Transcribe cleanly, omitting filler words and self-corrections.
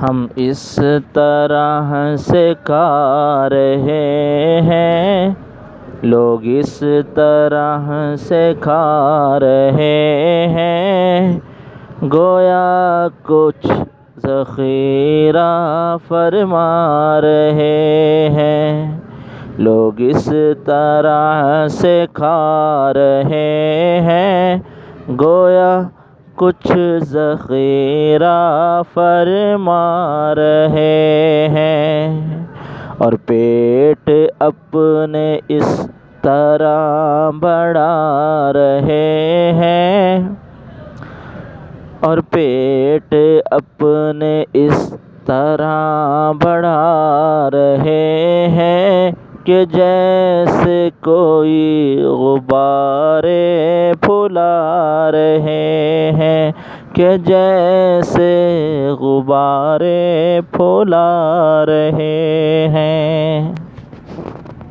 ہم اس طرح سے کھا رہے ہیں، لوگ اس طرح سے کھا رہے ہیں، گویا کچھ ذخیرہ فرما رہے ہیں۔ لوگ اس طرح سے کھا رہے ہیں، گویا کچھ ذخیرہ فرما رہے ہیں، اور پیٹ اپنے اس طرح بڑھا رہے ہیں، اور پیٹ اپنے اس طرح بڑھا رہے ہیں کہ جیسے کوئی غبارے پھلا رہے ہیں، کہ جیسے غبارے پھلا رہے ہیں۔